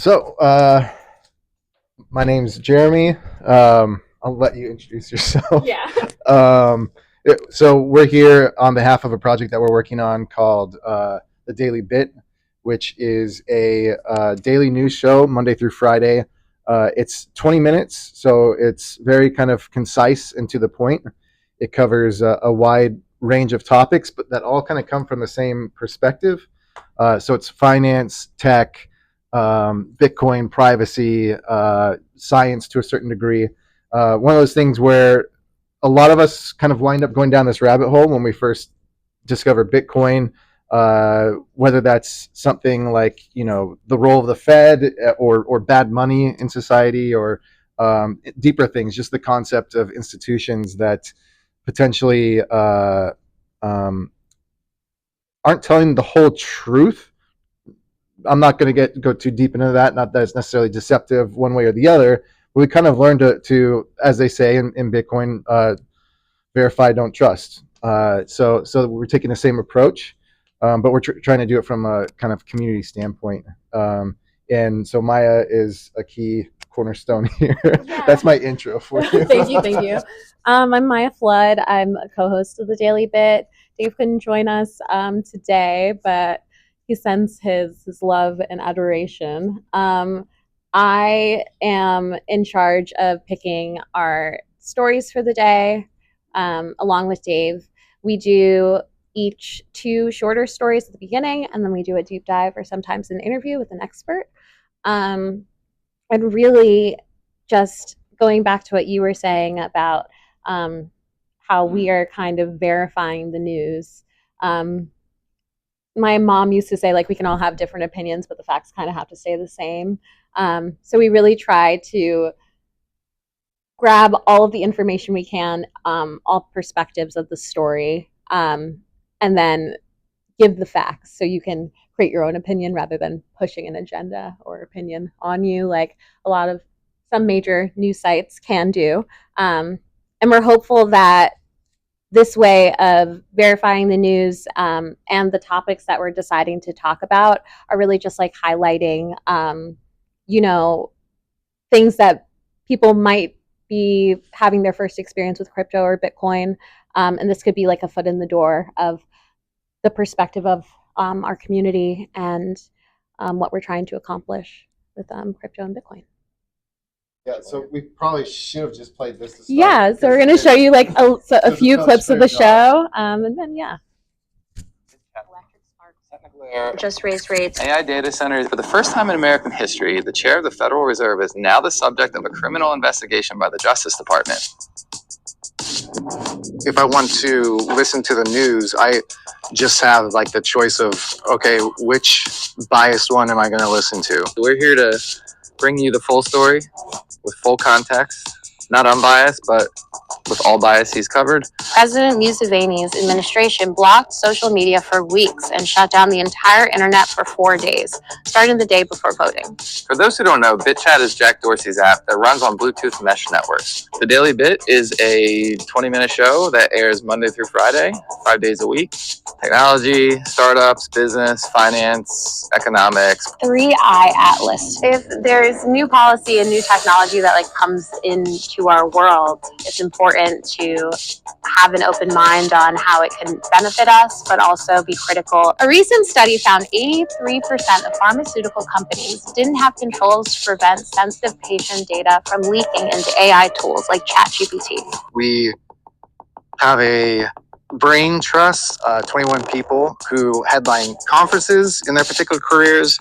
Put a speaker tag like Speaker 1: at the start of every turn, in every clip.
Speaker 1: My name's Jeremy. I'll let you introduce yourself.
Speaker 2: Yeah.
Speaker 1: So we're here on behalf of a project that we're working on called The Daily Bit, which is a daily news show Monday through Friday. It's 20 minutes, so it's very kind of concise and to the point. It covers a wide range of topics, but that all kind of come from the same perspective. So it's finance, tech, Bitcoin, privacy, science to a certain degree. One of those things where a lot of us kind of wind up going down this rabbit hole when we first discover Bitcoin, whether that's something like, the role of the Fed or bad money in society, or deeper things, just the concept of institutions that potentially um, aren't telling the whole truth. I'm not going to go too deep into that. Not that it's necessarily deceptive one way or the other. But we kind of learned to as they say in Bitcoin, verify, don't trust. So we're taking the same approach, but we're trying to do it from a kind of community standpoint. And so Maya is a key cornerstone here.
Speaker 2: Yeah.
Speaker 1: That's my intro for you.
Speaker 2: Thank you. I'm Maya Flood. I'm a co-host of The Daily Bit. Dave couldn't join us today, but he sends his love and adoration. I am in charge of picking our stories for the day, along with Dave. We do each 2 shorter stories at the beginning, and then we do a deep dive or sometimes an interview with an expert. And really just going back to what you were saying about how we are kind of verifying the news. My mom used to say, like, we can all have different opinions, but the facts kind of have to stay the same. So we really try to grab all of the information we can, all perspectives of the story, and then give the facts so you can create your own opinion rather than pushing an agenda or opinion on you, like some major news sites can do. And we're hopeful that this way of verifying the news, and the topics that we're deciding to talk about are really just like highlighting, things that people might be having their first experience with crypto or Bitcoin. And this could be like a foot in the door of the perspective of our community and what we're trying to accomplish with crypto and Bitcoin.
Speaker 1: Yeah, so we probably should have just played this to start.
Speaker 2: Yeah, so we're going to show you like a few clips of the show, and then
Speaker 3: just raised rates. AI data centers. For the first time in American history, the chair of the Federal Reserve is now the subject of a criminal investigation by the Justice Department.
Speaker 4: If I want to listen to the news, I just have like the choice of, okay, which biased one am I going to listen to?
Speaker 3: We're here to bring you the full story with full context, not unbiased, but with all biases covered.
Speaker 5: President Museveni's administration blocked social media for weeks and shut down the entire internet for 4 days, starting the day before voting.
Speaker 3: For those who don't know, BitChat is Jack Dorsey's app that runs on Bluetooth mesh networks. The Daily Bit is a 20-minute show that airs Monday through Friday, 5 days a week. Technology, startups, business, finance, economics.
Speaker 5: 3-Eye Atlas. If there's new policy and new technology that comes into our world, it's important to have an open mind on how it can benefit us, but also be critical. A recent study found 83% of pharmaceutical companies didn't have controls to prevent sensitive patient data from leaking into AI tools like ChatGPT.
Speaker 4: We have a brain trust, 21 people who headline conferences in their particular careers,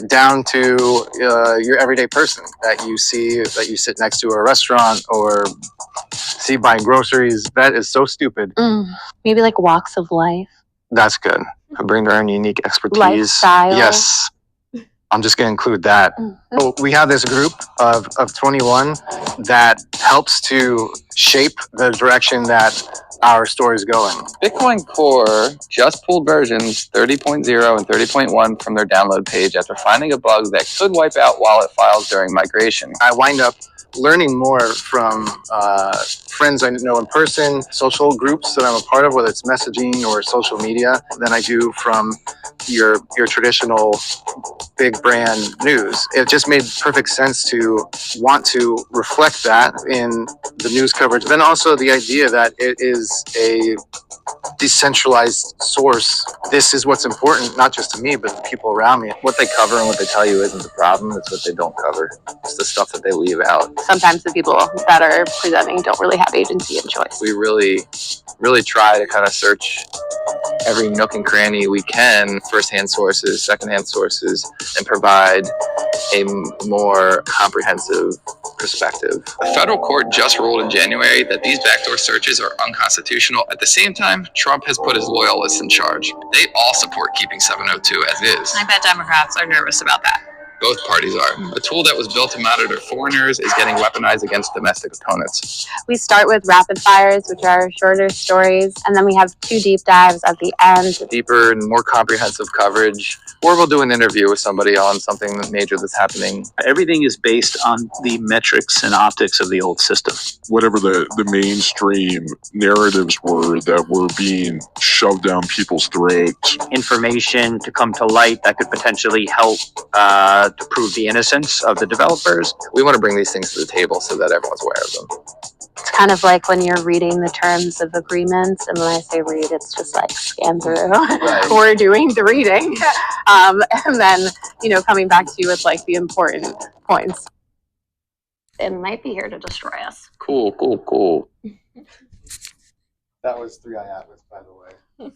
Speaker 4: down to your everyday person that you sit next to a restaurant or see buying groceries. That is so stupid.
Speaker 5: Maybe like walks of life.
Speaker 4: That's good. Bring their own unique expertise.
Speaker 5: Lifestyle.
Speaker 4: Yes. I'm just going to include that. So we have this group of 21 that helps to shape the direction that our story is going.
Speaker 3: Bitcoin Core just pulled versions 30.0 and 30.1 from their download page after finding a bug that could wipe out wallet files during migration.
Speaker 4: I wind up learning more from friends I know in person, social groups that I'm a part of, whether it's messaging or social media, than I do from your traditional big brand news. It just made perfect sense to want to reflect that in the news coverage. Then also the idea that it is a decentralized source. This is what's important, not just to me, but the people around me.
Speaker 3: What they cover and what they tell you isn't the problem. It's what they don't cover. It's the stuff that they leave out.
Speaker 5: Sometimes the people that are presenting don't really have agency and choice.
Speaker 3: We really try to kind of search every nook and cranny we can, first-hand sources, second-hand sources, and provide a more comprehensive perspective. A federal court just ruled in January that these backdoor searches are unconstitutional. At the same time, Trump has put his loyalists in charge. They all support keeping 702 as is.
Speaker 6: I bet Democrats are nervous about that.
Speaker 3: Both parties are. A tool that was built to monitor foreigners is getting weaponized against domestic opponents.
Speaker 5: We start with rapid fires, which are shorter stories, and then we have 2 deep dives at the end.
Speaker 3: Deeper and more comprehensive coverage, or we'll do an interview with somebody on something major that's happening.
Speaker 7: Everything is based on the metrics and optics of the old system.
Speaker 8: Whatever the mainstream narratives were that were being shoved down people's throats.
Speaker 9: Information to come to light that could potentially help to prove the innocence of the developers.
Speaker 3: We want to bring these things to the table so that everyone's aware of them.
Speaker 5: It's kind of like when you're reading the terms of agreements, and when I say read, it's just like scan through.
Speaker 3: Right.
Speaker 5: We're doing the reading, and then coming back to you with like the important points. It might be here to destroy us.
Speaker 3: Cool.
Speaker 1: That was 3i Atlas, by the way.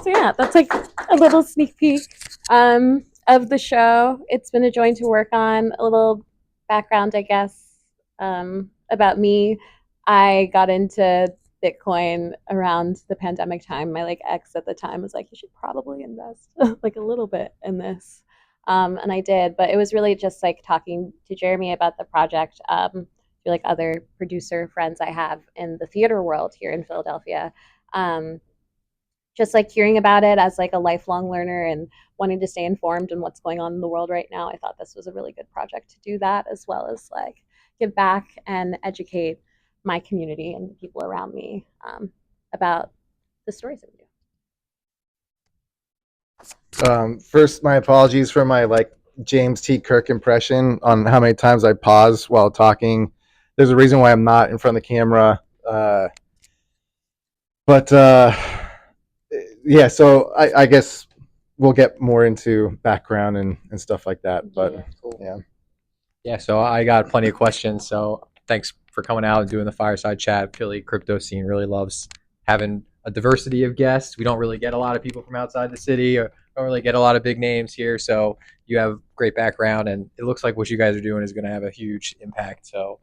Speaker 2: So yeah, that's like a little sneak peek of the show. It's been a joy to work on. A little background, I guess, about me. I got into Bitcoin around the pandemic time. My ex at the time was like, you should probably invest like a little bit in this. And I did, but it was really just like talking to Jeremy about the project, through like other producer friends I have in the theater world here in Philadelphia. Just like hearing about it as like a lifelong learner and wanting to stay informed in what's going on in the world right now, I thought this was a really good project to do that, as well as like give back and educate my community and the people around me about the stories that we do.
Speaker 1: First, my apologies for my James T. Kirk impression on how many times I pause while talking. There's a reason why I'm not in front of the camera. Yeah, so I guess we'll get more into background and stuff like that. But
Speaker 10: yeah. So I got plenty of questions. So thanks for coming out and doing the fireside chat. Philly crypto scene really loves having a diversity of guests. We don't really get a lot of people from outside the city, or don't really get a lot of big names here. So you have great background, and it looks like what you guys are doing is going to have a huge impact. So.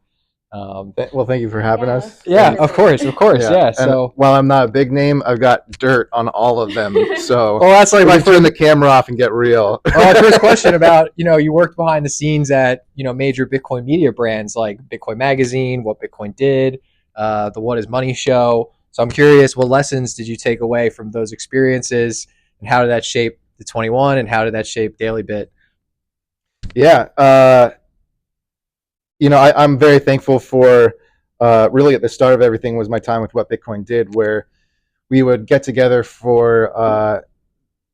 Speaker 1: Well, thank you for having us.
Speaker 10: Yeah, of course. Yeah. So
Speaker 1: while I'm not a big name, I've got dirt on all of them. So
Speaker 10: well, that's like
Speaker 1: my turn the camera off and get real.
Speaker 10: Well, my first question about you worked behind the scenes at major Bitcoin media brands like Bitcoin Magazine, What Bitcoin Did, the What Is Money show. So I'm curious, what lessons did you take away from those experiences, and how did that shape the 21, and how did that shape Daily Bit?
Speaker 1: Yeah. I'm very thankful for really at the start of everything was my time with What Bitcoin Did, where we would get together for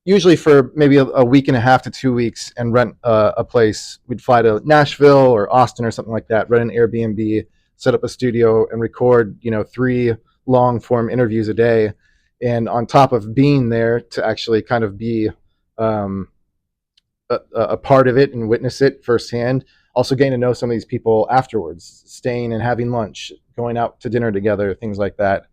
Speaker 1: usually for maybe a week and a half to 2 weeks and rent a place. We'd fly to Nashville or Austin or something like that, rent an Airbnb, set up a studio, and record 3 long form interviews a day. And on top of being there to actually kind of be a part of it and witness it firsthand, also getting to know some of these people afterwards, staying and having lunch, going out to dinner together, things like that.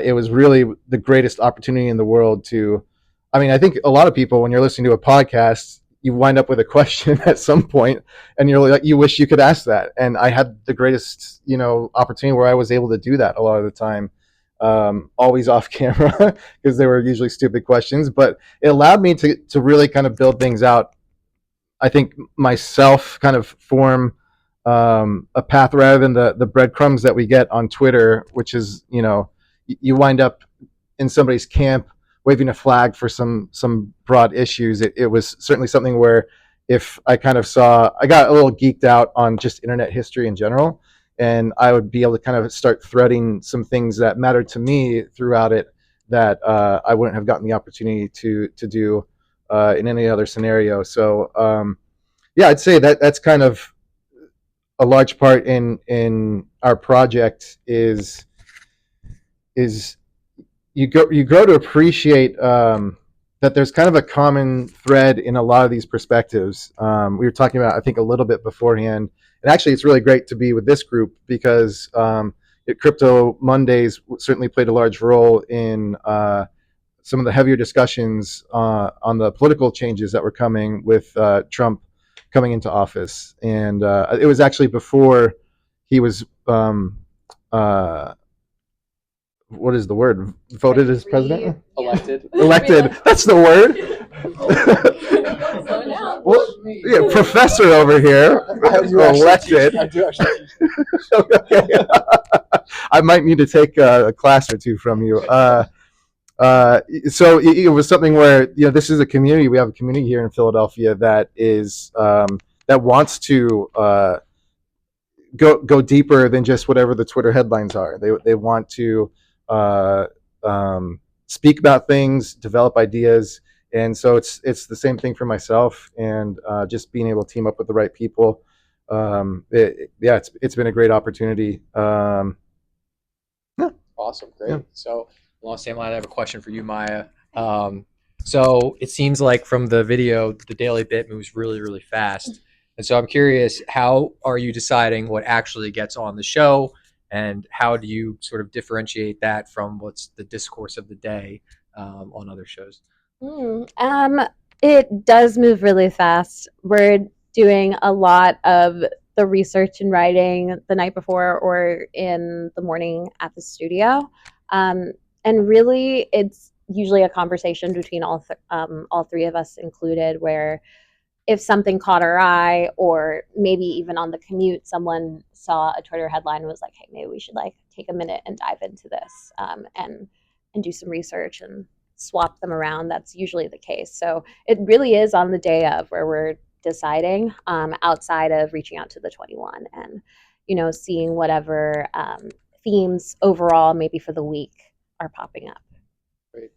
Speaker 1: It was really the greatest opportunity in the world to, I think a lot of people, when you're listening to a podcast, you wind up with a question at some point and you're like, you wish you could ask that. And I had the greatest, opportunity where I was able to do that a lot of the time, always off camera because they were usually stupid questions, but it allowed me to really kind of build things out. I think myself kind of form a path rather than the breadcrumbs that we get on Twitter, which is, you wind up in somebody's camp waving a flag for some broad issues. It was certainly something where if I kind of I got a little geeked out on just internet history in general, and I would be able to kind of start threading some things that mattered to me throughout it that I wouldn't have gotten the opportunity to do in any other scenario. So yeah, I'd say that that's kind of a large part in our project is you grow to appreciate that there's kind of a common thread in a lot of these perspectives. We were talking about, I think, a little bit beforehand, and actually, it's really great to be with this group because Crypto Mondays certainly played a large role in some of the heavier discussions on the political changes that were coming with Trump coming into office, and it was actually before he was. What is the word? Voted as president?
Speaker 10: Elected.
Speaker 1: Elected. That's the word. Well, yeah, professor over here. Elected.
Speaker 10: I do actually.
Speaker 1: Okay. I might need to take a class or two from you. So it was something where this is a community. We have a community here in Philadelphia that is that wants to go deeper than just whatever the Twitter headlines are. They want to speak about things, develop ideas, and so it's the same thing for myself. And just being able to team up with the right people, it's been a great opportunity.
Speaker 10: Awesome, great.
Speaker 1: Yeah.
Speaker 10: So along the same line, I have a question for you, Maya. So it seems like from the video, the daily bit moves really, really fast. And so I'm curious, how are you deciding what actually gets on the show, and how do you sort of differentiate that from what's the discourse of the day on other shows?
Speaker 2: It does move really fast. We're doing a lot of the research and writing the night before or in the morning at the studio. And really, it's usually a conversation between all three of us included, where if something caught our eye, or maybe even on the commute, someone saw a Twitter headline and was like, hey, maybe we should take a minute and dive into this and do some research and swap them around. That's usually the case. So it really is on the day of where we're deciding, outside of reaching out to the 21 and seeing whatever themes overall maybe for the week are popping up.
Speaker 10: Great.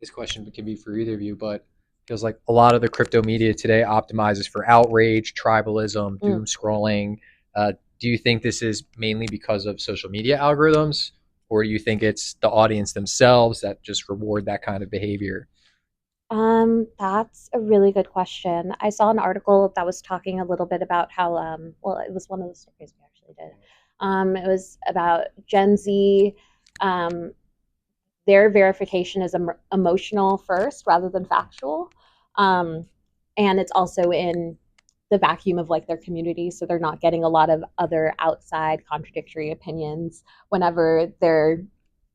Speaker 10: This question can be for either of you, but feels like a lot of the crypto media today optimizes for outrage, tribalism, doom scrolling. Do you think this is mainly because of social media algorithms, or do you think it's the audience themselves that just reward that kind of behavior?
Speaker 2: That's a really good question. I saw an article that was talking a little bit about how, well, it was one of the stories we actually did. It was about Gen Z. Their verification is emotional first rather than factual. And it's also in the vacuum of their community. So they're not getting a lot of other outside contradictory opinions whenever they're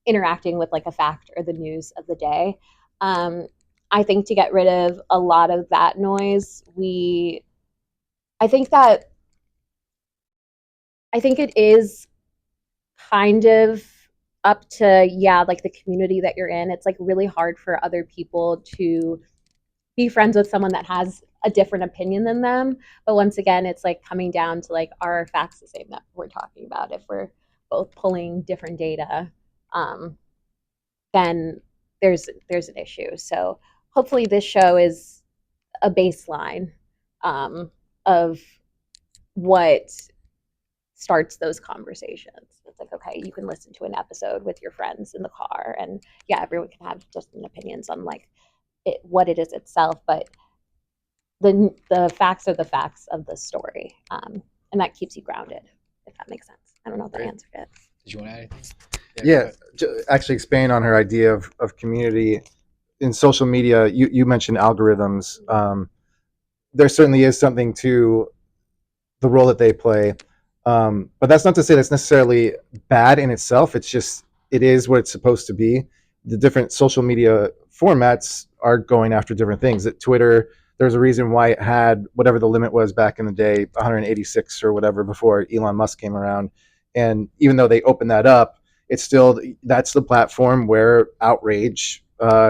Speaker 2: interacting with a fact or the news of the day. I think to get rid of a lot of that noise, I think it is kind of up to, the community that you're in. It's really hard for other people to be friends with someone that has a different opinion than them. But once again, it's coming down to are facts the same that we're talking about. If we're both pulling different data, then there's an issue. So hopefully this show is a baseline of what starts those conversations. It's okay, you can listen to an episode with your friends in the car, and everyone can have different opinions on what it is itself, but the facts are the facts of the story, and that keeps you grounded, if that makes sense. I don't know if that answered it.
Speaker 10: Did you want to add anything?
Speaker 1: Yeah, actually expand on her idea of community in social media. You mentioned algorithms. There certainly is something to the role that they play, but that's not to say that's necessarily bad in itself. It's just it is what it's supposed to be. The different social media formats are going after different things. At Twitter, there's a reason why it had whatever the limit was back in the day, 186 or whatever, before Elon Musk came around. And even though they opened that up, it's still, that's the platform where outrage,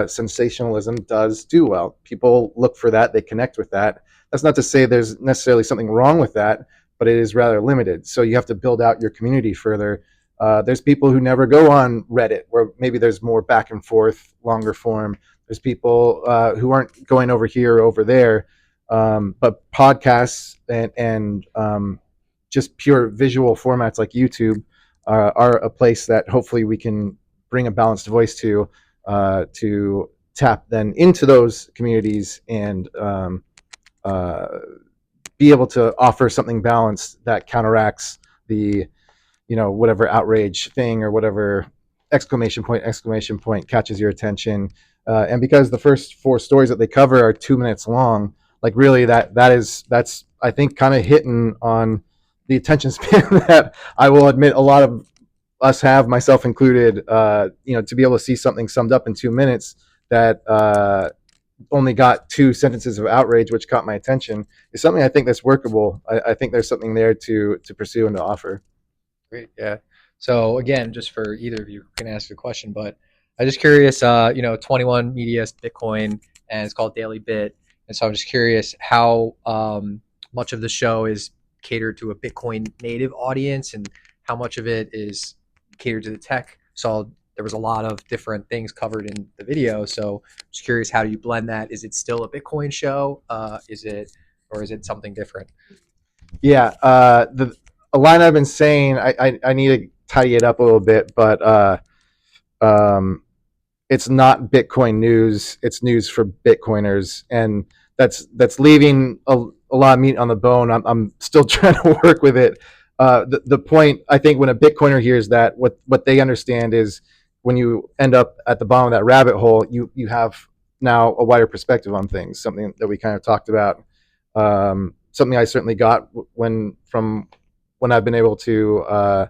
Speaker 1: sensationalism does do well. People look for that, they connect with that. That's not to say there's necessarily something wrong with that, but it is rather limited. So you have to build out your community further. There's people who never go on Reddit, where maybe there's more back and forth, longer form. There's people who aren't going over here or over there. But podcasts and just pure visual formats like YouTube are a place that hopefully we can bring a balanced voice to tap then into those communities and uh, be able to offer something balanced that counteracts the whatever outrage thing or whatever exclamation point catches your attention. And because the first four stories that they cover are 2 minutes long, like really that's I think kind of hitting on the attention span that I will admit a lot of us have, myself included. To be able to see something summed up in 2 minutes that only got two sentences of outrage, which caught my attention, is something I think that's workable. I think there's something there to pursue and to offer.
Speaker 10: Great. Yeah. So again, just for either of you can ask a question, but I'm just curious. 21 Media Bitcoin, and it's called Daily Bit, and so I'm just curious how much of the show is catered to a Bitcoin native audience, and how much of it is catered to the tech. So there was a lot of different things covered in the video. So just curious, how do you blend that? Is it still a Bitcoin show? Is it something different?
Speaker 1: Yeah, the a line I've been saying, I need to tidy it up a little bit, but um, it's not Bitcoin news. It's news for Bitcoiners, and that's leaving a lot of meat on the bone. I'm still trying to work with it. The point, I think, when a Bitcoiner hears that, what they understand is when you end up at the bottom of that rabbit hole, you have now a wider perspective on things. Something that we kind of talked about. Something I certainly got from when I've been able to.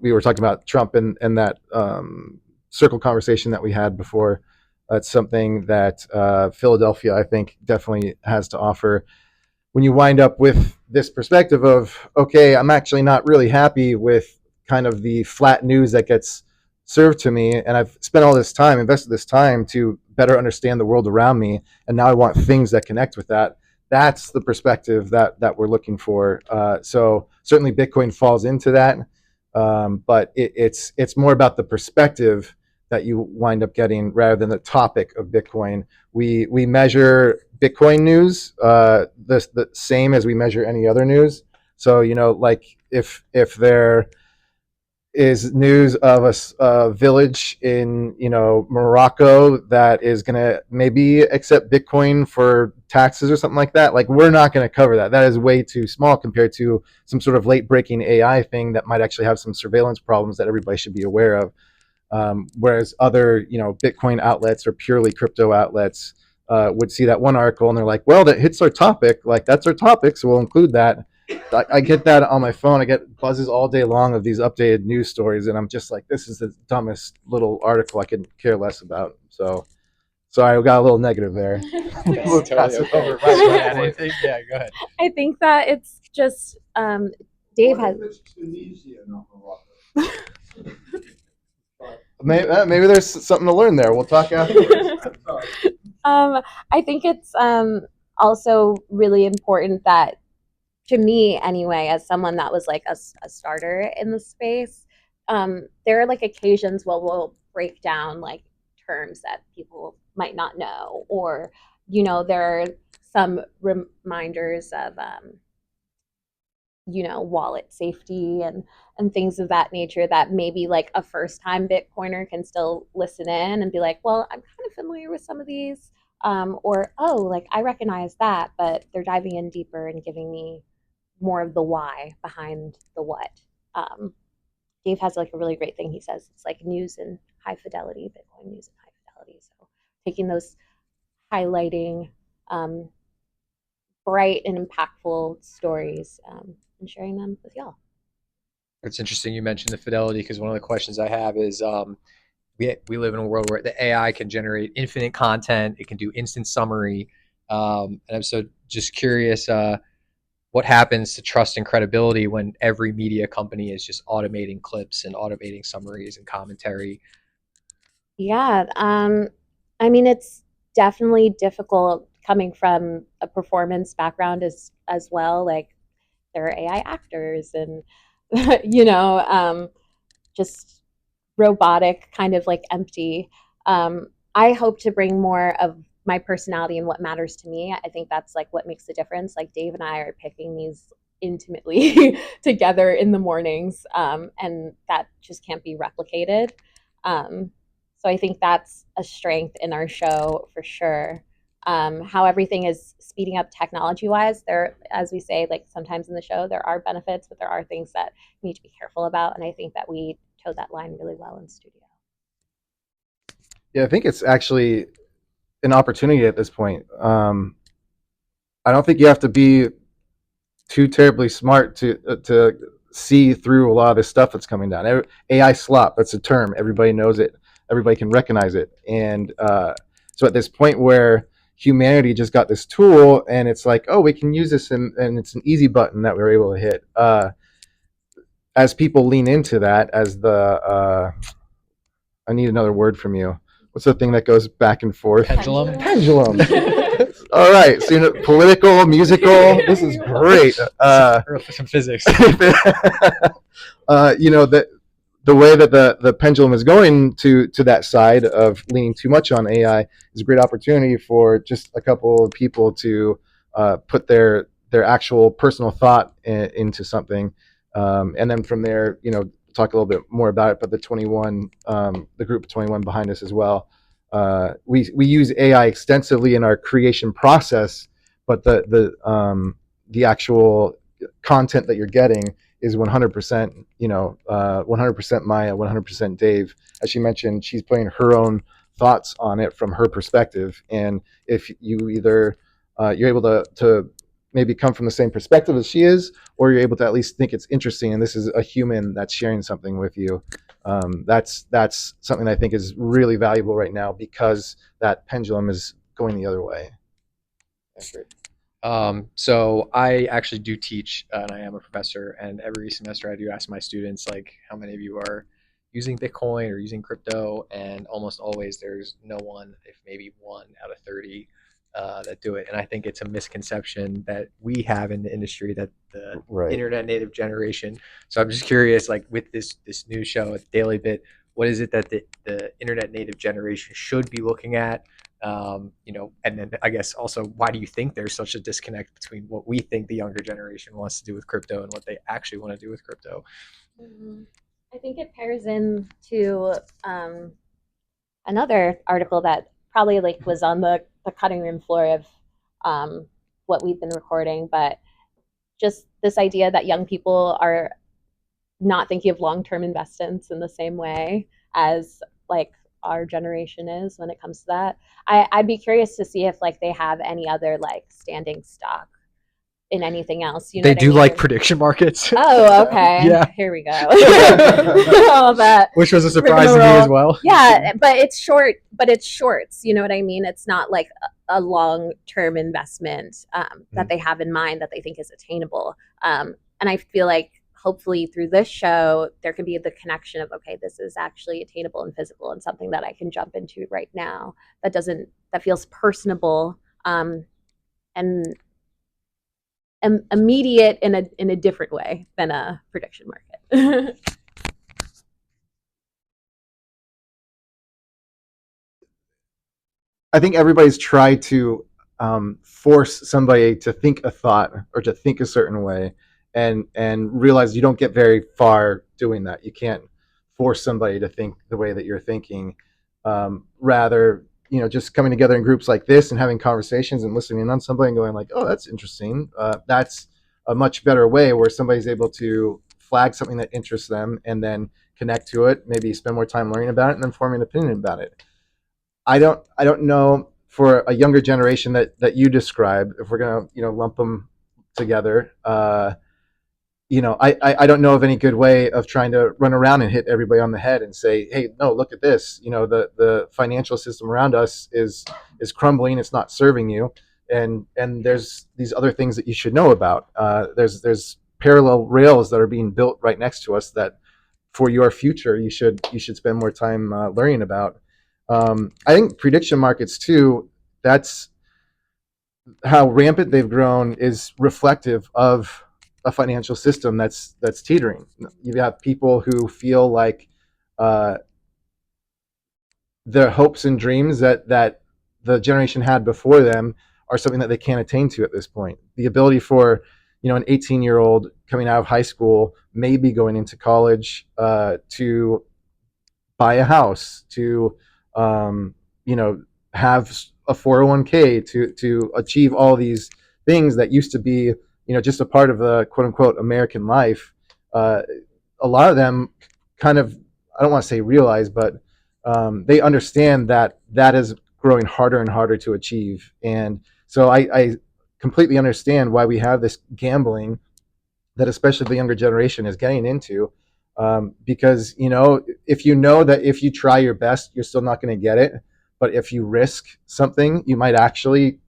Speaker 1: We were talking about Trump and that circle conversation that we had before. That's something that Philadelphia, I think, definitely has to offer. When you wind up with this perspective of, okay, I'm actually not really happy with kind of the flat news that gets served to me, and I've spent all this time, invested this time to better understand the world around me, and now I want things that connect with that. That's the perspective that we're looking for. So certainly Bitcoin falls into that, but it's more about the perspective that you wind up getting rather than the topic of Bitcoin. We measure Bitcoin news the same as we measure any other news. So like if there is news of a village in Morocco that is going to maybe accept Bitcoin for taxes or something like that, like we're not going to cover that. That is way too small compared to some sort of late breaking AI thing that might actually have some surveillance problems that everybody should be aware of. Whereas other Bitcoin outlets or purely crypto outlets would see that one article and they're like, well, that hits our topic, like that's our topic, so we'll include that. I get that on my phone. I get buzzes all day long of these updated news stories, and I'm just like, this is the dumbest little article I could care less about. So sorry, we got a little negative there.
Speaker 10: That's totally okay. Right, anything? Yeah, go ahead.
Speaker 2: I think that it's just Dave has.
Speaker 1: Maybe there's something to learn there. We'll talk afterwards.
Speaker 2: I think it's also really important that, to me anyway, as someone that was like a starter in the space, there are like occasions where we'll break down like terms that people might not know, or there are some reminders of wallet safety and things of that nature that maybe like a first time Bitcoiner can still listen in and be like, well, I'm kind of familiar with some of these, or oh, like I recognize that, but they're diving in deeper and giving me more of the why behind the what. Dave has like a really great thing. He says it's like news in high fidelity, Bitcoin news in high fidelity. So taking those highlighting bright and impactful stories and sharing them with y'all.
Speaker 10: It's interesting you mentioned the fidelity, because one of the questions I have is we live in a world where the AI can generate infinite content. It can do instant summary. And I'm so just curious, what happens to trust and credibility when every media company is just automating clips and automating summaries and commentary?
Speaker 2: Yeah, I mean, it's definitely difficult coming from a performance background as well. Like there are AI actors and you know, just robotic, kind of like empty. I hope to bring more of my personality and what matters to me. I think that's like what makes the difference. Like Dave and I are picking these intimately together in the mornings, and that just can't be replicated. So I think that's a strength in our show for sure. How everything is speeding up technology wise, there, as we say, like sometimes in the show, there are benefits, but there are things that we need to be careful about. And I think that we toe that line really well in studio.
Speaker 1: Yeah, I think it's actually an opportunity at this point. I don't think you have to be too terribly smart to see through a lot of this stuff that's coming down. AI slop, that's a term. Everybody knows it. Everybody can recognize it. And so at this point where humanity just got this tool and it's like, oh, we can use this and it's an easy button that we were able to hit. As people lean into that, as I need another word from you. What's the thing that goes back and forth?
Speaker 10: Pendulum.
Speaker 1: Pendulum. All right. So, political, musical. This is great.
Speaker 10: Some physics.
Speaker 1: The way that the pendulum is going to that side of leaning too much on AI is a great opportunity for just a couple of people to put their actual personal thought into something, and then from there, talk a little bit more about it. But the group of 21 behind us as well. We use AI extensively in our creation process, but the actual content that you're getting is 100%, 100% Maya, 100% Dave. As she mentioned, she's putting her own thoughts on it from her perspective. And if you either you're able to maybe come from the same perspective as she is, or you're able to at least think it's interesting, and this is a human that's sharing something with you. That's something I think is really valuable right now because that pendulum is going the other way.
Speaker 10: So I actually do teach, and I am a professor. And every semester, I do ask my students, like, how many of you are using Bitcoin or using crypto? And almost always, there's no one, if maybe 1 out of 30, that do it. And I think it's a misconception that we have in the industry that the
Speaker 1: Right.
Speaker 10: internet native generation. So I'm just curious, like with this new show, Daily Bit, what is it that the internet native generation should be looking at? And then I guess also, why do you think there's such a disconnect between what we think the younger generation wants to do with crypto and what they actually want to do with crypto?
Speaker 2: I think it pairs in to another article that probably like was on the cutting room floor of what we've been recording, but just this idea that young people are not thinking of long-term investments in the same way as like our generation is when it comes to that. I'd be curious to see if like they have any other like standing stock in anything else.
Speaker 10: They do like prediction markets.
Speaker 2: Oh, okay.
Speaker 10: Yeah.
Speaker 2: Here we go. All that,
Speaker 10: which was a surprise to me as well.
Speaker 2: Yeah, but it's short. But it's shorts. You know what I mean? It's not like a long-term investment that they have in mind that they think is attainable. And I feel like hopefully through this show there can be the connection of, okay, this is actually attainable and physical and something that I can jump into right now that feels personable and immediate in a different way than a prediction market.
Speaker 1: I think everybody's tried to force somebody to think a thought or to think a certain way, and realize you don't get very far doing that. You can't force somebody to think the way that you're thinking. Rather, just coming together in groups like this and having conversations and listening in on somebody and going like, oh, that's interesting. That's a much better way where somebody's able to flag something that interests them and then connect to it, maybe spend more time learning about it and then forming an opinion about it. I don't know for a younger generation that you describe, if we're gonna lump them together. I don't know of any good way of trying to run around and hit everybody on the head and say, hey, no, look at this. The financial system around us is crumbling. It's not serving you, and there's these other things that you should know about. There's parallel rails that are being built right next to us that for your future you should spend more time learning about. I think prediction markets too, that's how rampant they've grown, is reflective of a financial system that's teetering. You have people who feel like uh, their hopes and dreams that the generation had before them are something that they can't attain to at this point. The ability for an 18-year-old coming out of high school, maybe going into college, to buy a house, to um, have a 401k, to achieve all these things that used to be just a part of the quote unquote American life. Uh, a lot of them kind of, I don't want to say realize, but they understand that that is growing harder and harder to achieve. And so I completely understand why we have this gambling that especially the younger generation is getting into, because if you know that if you try your best you're still not going to get it, but if you risk something you might actually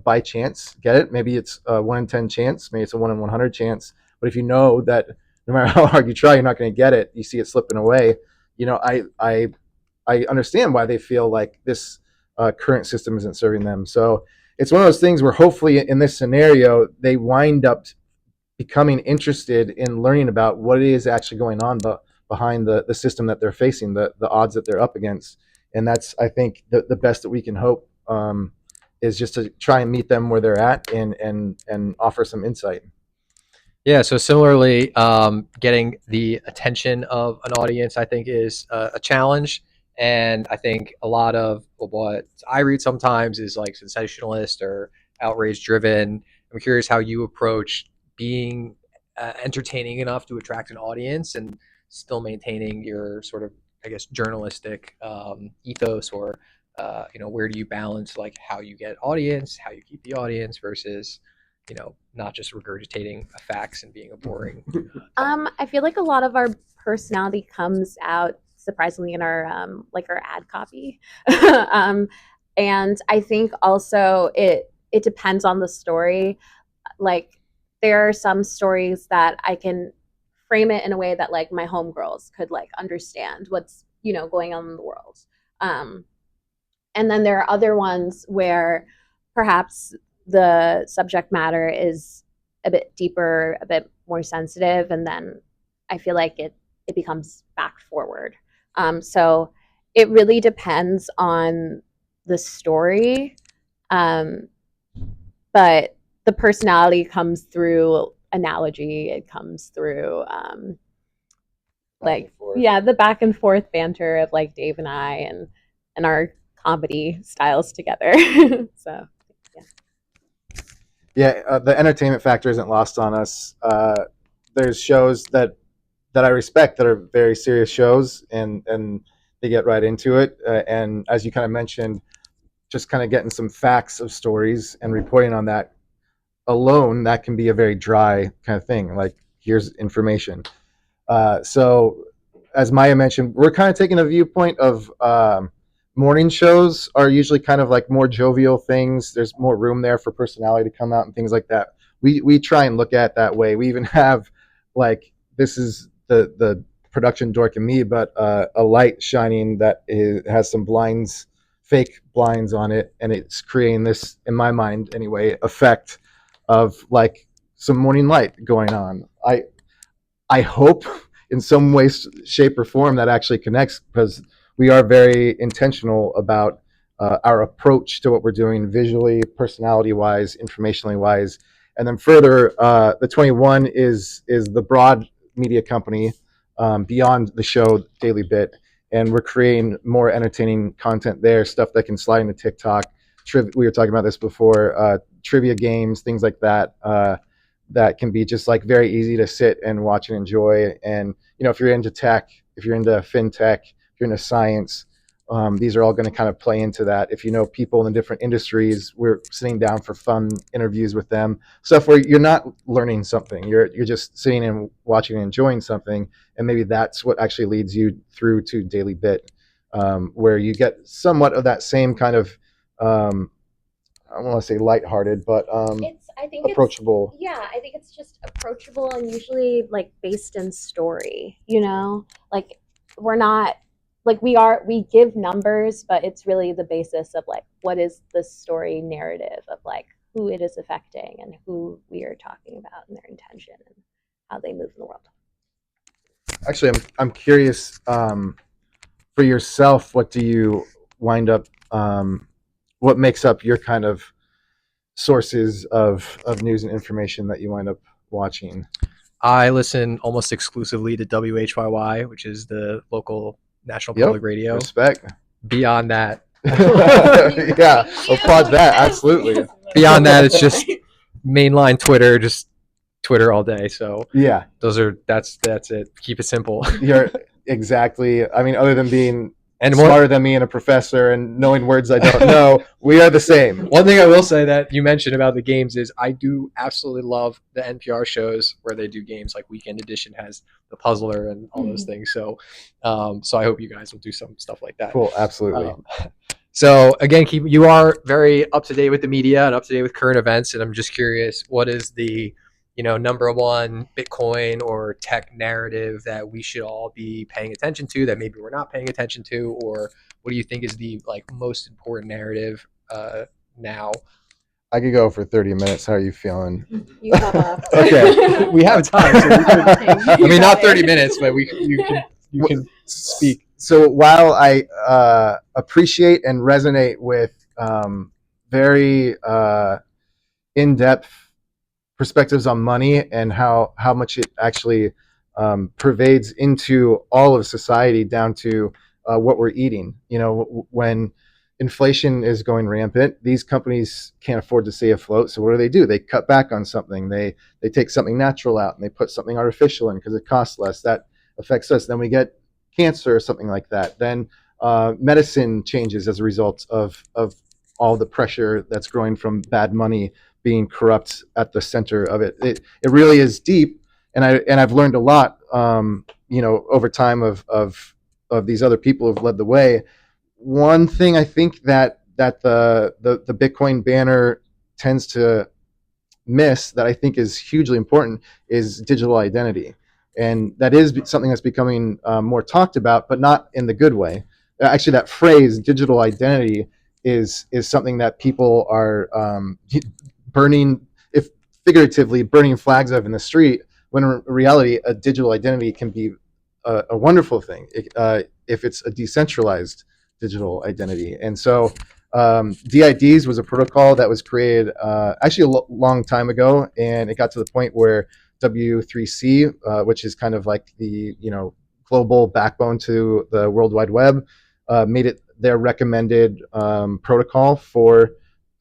Speaker 1: by chance get it. Maybe it's a 1 in 10 chance, maybe it's a 1 in 100 chance, but if you know that no matter how hard you try you're not going to get it, you see it slipping away. I understand why they feel like this current system isn't serving them. So it's one of those things where hopefully in this scenario they wind up becoming interested in learning about what is actually going on behind the system that they're facing, the odds that they're up against. And that's, I think, the best that we can hope, is just to try and meet them where they're at and offer some insight.
Speaker 10: Yeah, so similarly, getting the attention of an audience, I think, is a challenge. And I think a lot of what I read sometimes is like sensationalist or outrage driven. I'm curious how you approach being entertaining enough to attract an audience and still maintaining your sort of, I guess, journalistic ethos, or where do you balance like how you get audience, how you keep the audience versus not just regurgitating facts and being a boring.
Speaker 2: I feel like a lot of our personality comes out surprisingly in our like our ad copy. um, and I think also it depends on the story. Like there are some stories that I can frame it in a way that like my homegirls could like understand what's going on in the world. Um, and then there are other ones where perhaps the subject matter is a bit deeper, a bit more sensitive, and then I feel like it becomes fact forward. So it really depends on the story, um, but the personality comes through analogy. It comes through like yeah, the back and forth banter of like Dave and I and our comedy styles together. So
Speaker 1: Yeah, the entertainment factor isn't lost on us. There's shows that I respect that are very serious shows, and they get right into it. And as you kind of mentioned, just kind of getting some facts of stories and reporting on that alone, that can be a very dry kind of thing. Like, here's information. So, as Maya mentioned, we're kind of taking a viewpoint of morning shows are usually kind of like more jovial things. There's more room there for personality to come out and things like that. We try and look at it that way. We even have, like, this is the production dork in me, but a light shining that has some blinds, fake blinds on it, and it's creating this, in my mind anyway, effect of like some morning light going on. I hope in some way, shape, or form that actually connects, because we are very intentional about our approach to what we're doing visually, personality wise, informationally wise. And then further, the 21 is the broad media company, beyond the show Daily Bit. And we're creating more entertaining content there, stuff that can slide into TikTok. We were talking about this before, trivia games, things like that. That can be just like very easy to sit and watch and enjoy. And if you're into tech, if you're into fintech, if you're into science, these are all going to kind of play into that. If you know people in the different industries, we're sitting down for fun interviews with them, stuff where you're not learning something, you're just sitting and watching and enjoying something, and maybe that's what actually leads you through to Daily Bit, where you get somewhat of that same kind of, I don't want to say lighthearted, but
Speaker 2: I think
Speaker 1: approachable.
Speaker 2: I think it's just approachable and usually like based in story. Like we're not like we give numbers, but it's really the basis of like what is the story narrative of like who it is affecting and who we are talking about and their intention and how they move in the world.
Speaker 1: Actually, I'm curious, for yourself, what do you wind up, what makes up your kind of sources of news and information that you wind up watching?
Speaker 10: I listen almost exclusively to WHYY, which is the local national public radio.
Speaker 1: Respect.
Speaker 10: Beyond that,
Speaker 1: Yeah, applaud that. Absolutely.
Speaker 10: beyond that, it's just mainline Twitter, just Twitter all day. So
Speaker 1: Yeah,
Speaker 10: that's it. Keep it simple.
Speaker 1: you're exactly. I mean, other than being
Speaker 10: And
Speaker 1: smarter than me and a professor and knowing words I don't know, we are the same.
Speaker 10: one thing I will say that you mentioned about the games is I do absolutely love the NPR shows where they do games, like Weekend Edition has the Puzzler and all those things. So I hope you guys will do some stuff like that.
Speaker 1: Cool, absolutely.
Speaker 10: So again, you are very up to date with the media and up to date with current events, and I'm just curious, what is the number one Bitcoin or tech narrative that we should all be paying attention to that maybe we're not paying attention to, or what do you think is the most important narrative now?
Speaker 1: I could go for 30 minutes. How are you feeling?
Speaker 2: You have a
Speaker 1: Okay.
Speaker 10: We have time. So I mean, not 30 minutes, but you can speak.
Speaker 1: So while I appreciate and resonate with very in-depth perspectives on money and how much it actually pervades into all of society down to what we're eating. When inflation is going rampant, these companies can't afford to stay afloat. So what do? They cut back on something. They take something natural out and they put something artificial in because it costs less. That affects us. Then we get cancer or something like that. Then medicine changes as a result of all the pressure that's growing from bad money being corrupt at the center of it. It really is deep, and I've learned a lot, over time of these other people who've led the way. One thing I think that the Bitcoin banner tends to miss, that I think is hugely important, is digital identity, and that is something that's becoming more talked about, but not in the good way. Actually, that phrase "digital identity" is something that people are burning, if figuratively burning flags of in the street, when in reality a digital identity can be a wonderful thing if it's a decentralized digital identity. And so DIDs was a protocol that was created actually a long time ago, and it got to the point where W3C, which is kind of like the global backbone to the World Wide Web, made it their recommended protocol for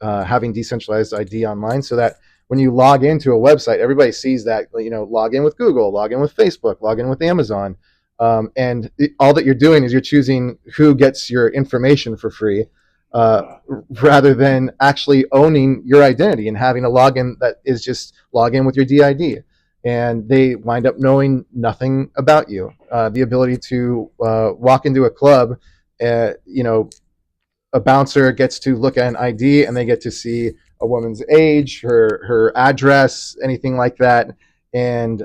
Speaker 1: having decentralized ID online, so that when you log into a website, everybody sees that, log in with Google, log in with Facebook, log in with Amazon, and all that you're doing is you're choosing who gets your information for free, rather than actually owning your identity and having a login that is just log in with your DID. And they wind up knowing nothing about you. The ability to walk into a club, a bouncer gets to look at an ID and they get to see a woman's age, her address, anything like that. And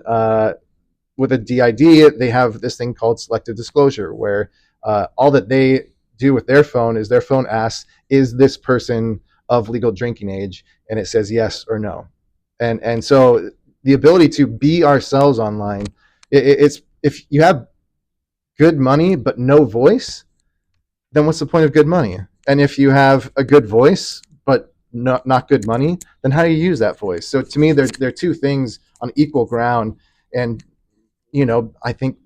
Speaker 1: with a DID, they have this thing called selective disclosure, where all that they do with their phone is their phone asks, "Is this person of legal drinking age?" And it says yes or no. And so the ability to be ourselves online, it's, if you have good money but no voice, then what's the point of good money? And if you have a good voice but not good money, then how do you use that voice? So to me, they're two things on equal ground. And I think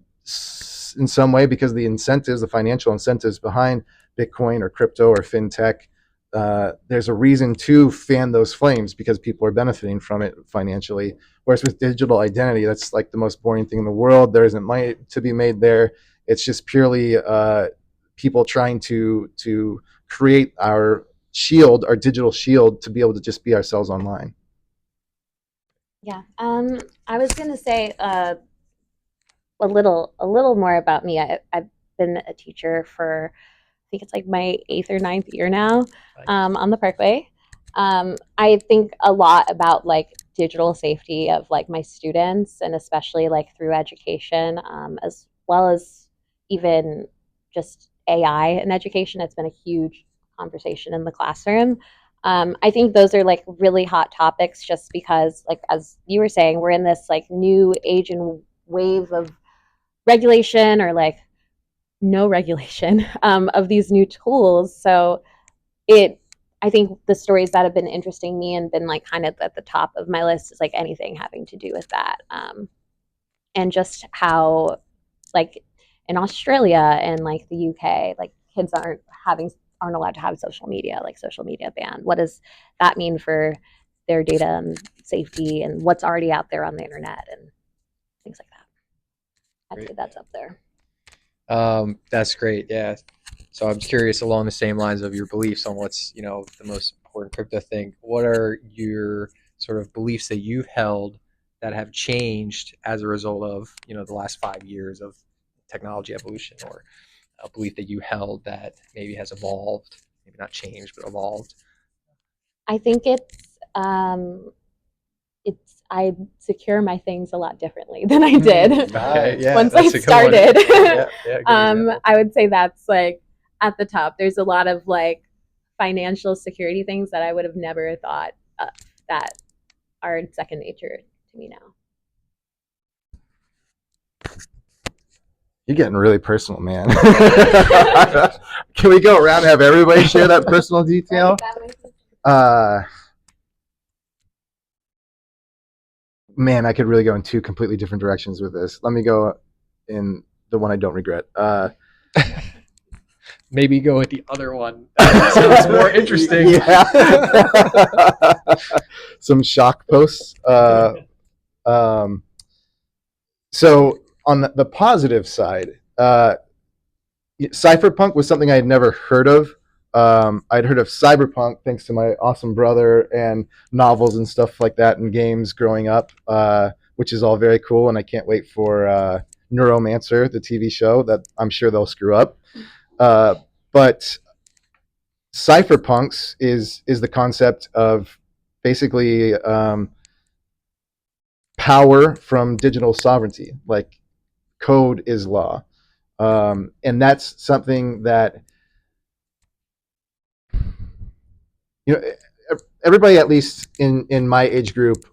Speaker 1: in some way, because the incentives, the financial incentives behind Bitcoin or crypto or fintech, there's a reason to fan those flames, because people are benefiting from it financially. Whereas with digital identity, that's like the most boring thing in the world. There isn't money to be made there. It's just purely people trying to create our shield, our digital shield, to be able to just be ourselves online.
Speaker 2: Yeah. I was gonna say a little more about me. I've been a teacher for, I think it's like my 8th or 9th year now, on the Parkway. I think a lot about like digital safety of like my students, and especially like through education, as well as even just AI in education. It's been a huge conversation in the classroom. I think those are like really hot topics just because, like, as you were saying, we're in this like new age and wave of regulation or like no regulation of these new tools. So it, I think the stories that have been interesting me and been like kind of at the top of my list is like anything having to do with that. And just how like in Australia and like the UK, like kids aren't allowed to have social media, like social media ban. What does that mean for their data and safety and what's already out there on the internet and things like that? I'd say that's up there.
Speaker 10: That's great. Yeah. So I'm curious along the same lines of your beliefs on what's, the most important crypto thing. What are your sort of beliefs that you've held that have changed as a result of, the last 5 years of technology evolution, or a belief that you held that maybe has evolved, maybe not changed, but evolved?
Speaker 2: I think I secure my things a lot differently than I did.
Speaker 10: Okay, yeah,
Speaker 2: once I
Speaker 10: that's a good one.
Speaker 2: started.
Speaker 10: Yeah, good example.
Speaker 2: I would say that's like at the top. There's a lot of like financial security things that I would have never thought that are second nature to me now.
Speaker 1: You're getting really personal, man. Can we go around and have everybody share that personal detail? Man, I could really go in two completely different directions with this. Let me go in the one I don't regret.
Speaker 10: Maybe go with the other one. That sounds more interesting.
Speaker 1: Yeah. Some shock posts. So on the positive side, cypherpunk was something I had never heard of. I'd heard of cyberpunk thanks to my awesome brother and novels and stuff like that and games growing up, which is all very cool. And I can't wait for Neuromancer, the TV show that I'm sure they'll screw up. But cypherpunks is the concept of basically power from digital sovereignty, like code is law. And that's something that, everybody, at least in my age group,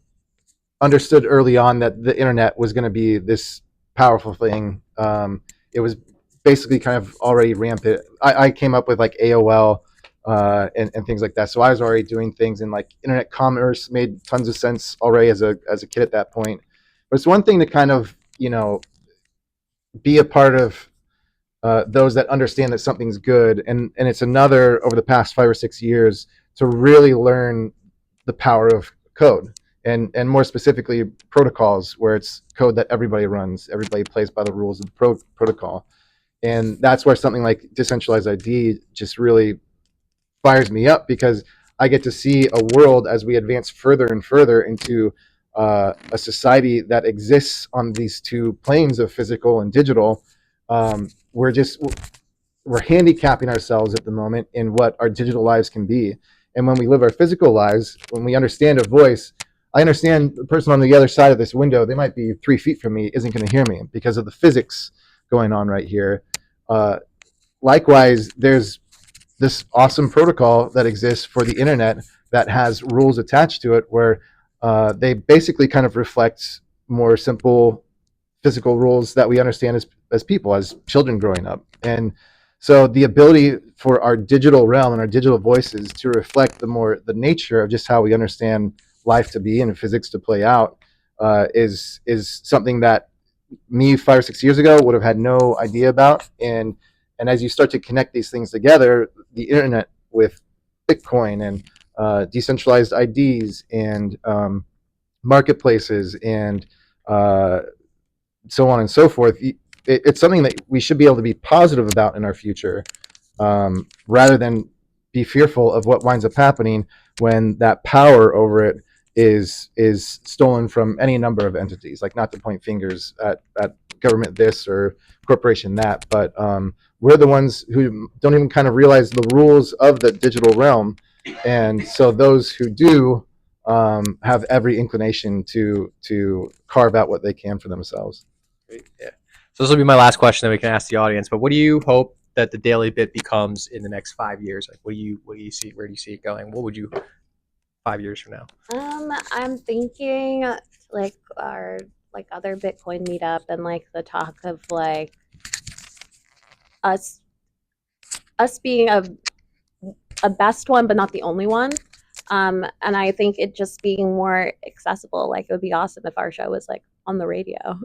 Speaker 1: understood early on that the internet was going to be this powerful thing. It was basically kind of already rampant. I came up with like AOL and things like that. So I was already doing things in like internet commerce, made tons of sense already as a kid at that point. But it's one thing to kind of, be a part of those that understand that something's good. And it's another over the past 5 or 6 years to really learn the power of code and more specifically protocols, where it's code that everybody runs, everybody plays by the rules of the protocol. And that's where something like decentralized ID just really fires me up, because I get to see a world as we advance further and further into a society that exists on these two planes of physical and digital. We're handicapping ourselves at the moment in what our digital lives can be. And when we live our physical lives, when we understand a voice, I understand the person on the other side of this window, they might be 3 feet from me, isn't going to hear me because of the physics going on right here. Likewise, there's this awesome protocol that exists for the internet that has rules attached to it, where they basically kind of reflect more simple physical rules that we understand as people, as children growing up. And so the ability for our digital realm and our digital voices to reflect the nature of just how we understand life to be and physics to play out is something that me 5 or 6 years ago would have had no idea about. And as you start to connect these things together, the internet with Bitcoin and decentralized IDs and marketplaces and so on and so forth, it's something that we should be able to be positive about in our future, rather than be fearful of what winds up happening when that power over it is stolen from any number of entities. Like, not to point fingers at government this or corporation that, but we're the ones who don't even kind of realize the rules of the digital realm. And so those who do have every inclination to carve out what they can for themselves.
Speaker 10: Great. Yeah. So this will be my last question that we can ask the audience. But what do you hope that the Daily Bit becomes in the next 5 years? Like, what do you see? Where do you see it going? What would you 5 years from now?
Speaker 2: I'm thinking like our like other Bitcoin meetup and like the talk of like us being a best one, but not the only one. And I think it just being more accessible. Like it would be awesome if our show was like on the radio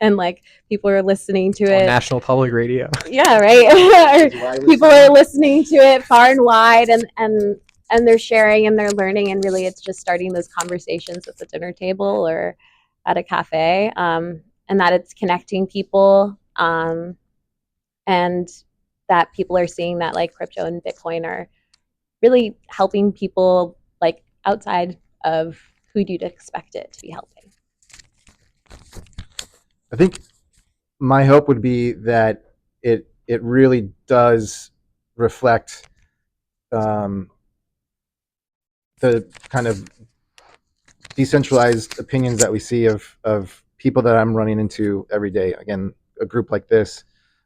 Speaker 2: and like people are listening to
Speaker 10: On
Speaker 2: it.
Speaker 10: National Public Radio.
Speaker 2: Yeah, right. People are listening to it far and wide, and they're sharing and they're learning, and really, it's just starting those conversations at the dinner table or at a cafe, and that it's connecting people, and that people are seeing that like crypto and Bitcoin are really helping people like outside of who you'd expect it to be helping.
Speaker 1: I think my hope would be that it really does reflect the kind of decentralized opinions that we see of people that I'm running into every day. Again, a group like this.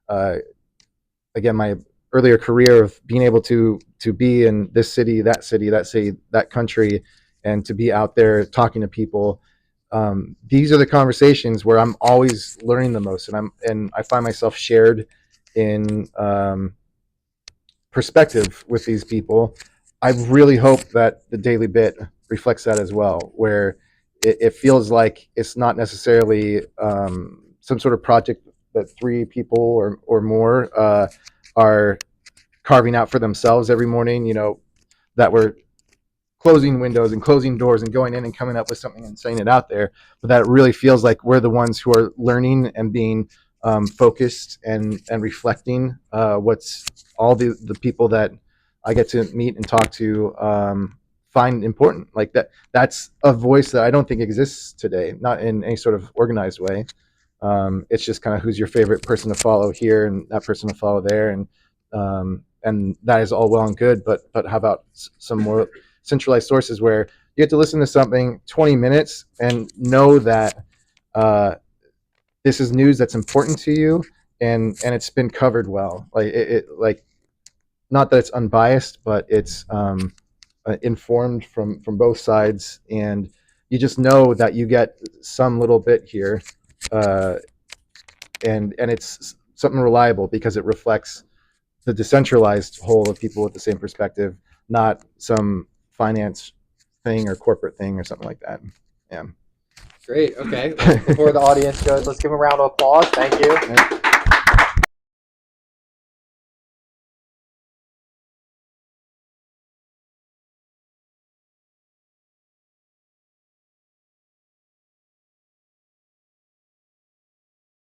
Speaker 1: Again, my earlier career of being able to be in this city, that country, and to be out there talking to people. These are the conversations where I'm always learning the most, and I find myself shared in perspective with these people. I really hope that the Daily Bit reflects that as well, where it feels like it's not necessarily some sort of project that three people or more are carving out for themselves every morning, that we're closing windows and closing doors and going in and coming up with something and saying it out there, but that it really feels like we're the ones who are learning and being focused and reflecting what's all the people that I get to meet and talk to find important. Like that's a voice that I don't think exists today, not in any sort of organized way. It's just kind of who's your favorite person to follow here and that person to follow there, and that is all well and good. But how about some more centralized sources where you get to listen to something 20 minutes and know that this is news that's important to you, and it's been covered well. Like it like not that it's unbiased, but it's informed from both sides, and you just know that you get some little bit here, and it's something reliable because it reflects the decentralized whole of people with the same perspective, not some finance thing or corporate thing or something like that. Yeah.
Speaker 10: Great. Okay. Before the audience goes, let's give them a round of applause. Thank you.